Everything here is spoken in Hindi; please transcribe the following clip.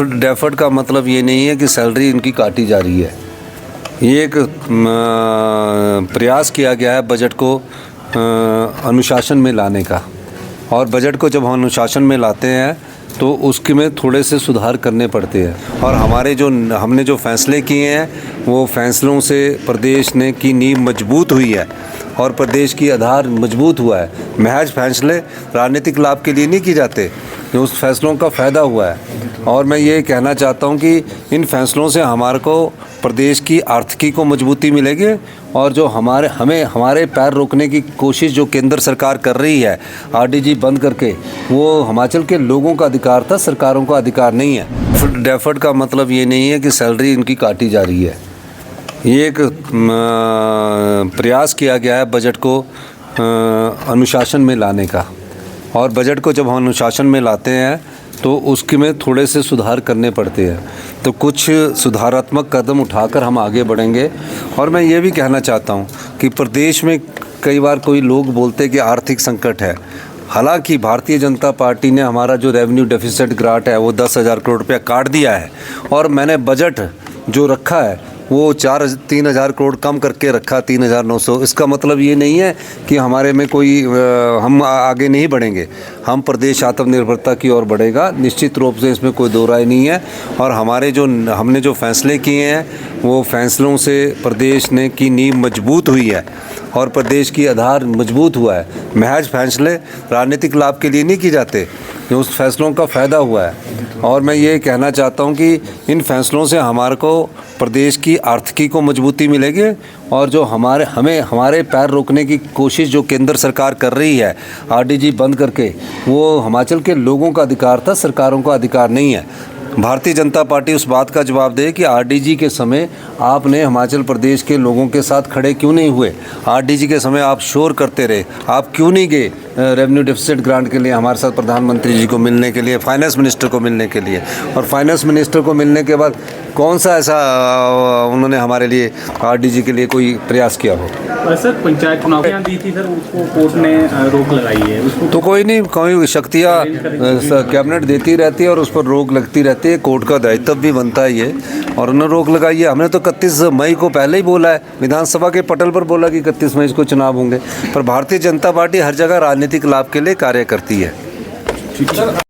डेफर्ड का मतलब ये नहीं है कि सैलरी इनकी काटी जा रही है। ये एक प्रयास किया गया है बजट को अनुशासन में लाने का, और बजट को जब हम अनुशासन में लाते हैं तो उसके में थोड़े से सुधार करने पड़ते हैं। और हमने जो फैसले किए हैं वो फैसलों से प्रदेश ने की नींव मजबूत हुई है और प्रदेश की आधार मजबूत हुआ है। महज फैसले राजनीतिक लाभ के लिए नहीं किए जाते, उस फैसलों का फ़ायदा हुआ है। और मैं ये कहना चाहता हूँ कि इन फैसलों से हमारे को प्रदेश की आर्थिकी को मजबूती मिलेगी, और जो हमारे पैर रोकने की कोशिश जो केंद्र सरकार कर रही है आरडीजी बंद करके, वो हिमाचल के लोगों का अधिकार था, सरकारों का अधिकार नहीं है। डेफर्ड का मतलब ये नहीं है कि सैलरी इनकी काटी जा रही है। ये एक प्रयास किया गया है बजट को अनुशासन में लाने का, और बजट को जब हम अनुशासन में लाते हैं तो उसके में थोड़े से सुधार करने पड़ते हैं। तो कुछ सुधारात्मक कदम उठाकर हम आगे बढ़ेंगे। और मैं ये भी कहना चाहता हूँ कि प्रदेश में कई बार कोई लोग बोलते हैं कि आर्थिक संकट है। हालांकि भारतीय जनता पार्टी ने हमारा जो रेवेन्यू डेफिसिट ग्रांट है वो 10,000 करोड़ रुपया काट दिया है, और मैंने बजट जो रखा है वो 3,000 करोड़ कम करके रखा, 3,900। इसका मतलब ये नहीं है कि हमारे में कोई हम आगे नहीं बढ़ेंगे। हम प्रदेश आत्मनिर्भरता की ओर बढ़ेगा, निश्चित रूप से, इसमें कोई दो राय नहीं है। और हमने जो फैसले किए हैं वो फैसलों से प्रदेश ने की नींव मजबूत हुई है और प्रदेश की आधार मजबूत हुआ है। महज फैसले राजनीतिक लाभ के लिए नहीं किए जाते, उस फैसलों का फ़ायदा हुआ है। और मैं ये कहना चाहता हूँ कि इन फैसलों से हमारे को प्रदेश की आर्थिकी को मजबूती मिलेगी, और जो हमारे पैर रोकने की कोशिश जो केंद्र सरकार कर रही है आरडीजी बंद करके, वो हिमाचल के लोगों का अधिकार था, सरकारों का अधिकार नहीं है। भारतीय जनता पार्टी उस बात का जवाब दे कि आरडीजी के समय आपने हिमाचल प्रदेश के लोगों के साथ खड़े क्यों नहीं हुए? आरडीजी के समय आप शोर करते रहे, आप क्यों नहीं गए रेवेन्यू डेफिसिट ग्रांट के लिए हमारे साथ प्रधानमंत्री जी को मिलने के लिए, फाइनेंस मिनिस्टर को मिलने के लिए? और फाइनेंस मिनिस्टर को मिलने के बाद कौन सा ऐसा उन्होंने हमारे लिए आरडीजी के लिए कोई प्रयास किया हो? सर, पंचायत चुनाव दी थी सर, उसको कोर्ट ने रोक लगाई है उसको। तो कोई नहीं, कोई शक्तियाँ कैबिनेट देती रहती है और उस पर रोक लगती रहती है, कोर्ट का दायित्व भी बनता है ये, और उन्होंने रोक लगाई है। हमने तो 31 मई को पहले ही बोला है, विधानसभा के पटल पर बोला कि 31 मई को चुनाव होंगे। पर भारतीय जनता पार्टी हर जगह राजनीतिक लाभ के लिए कार्य करती है।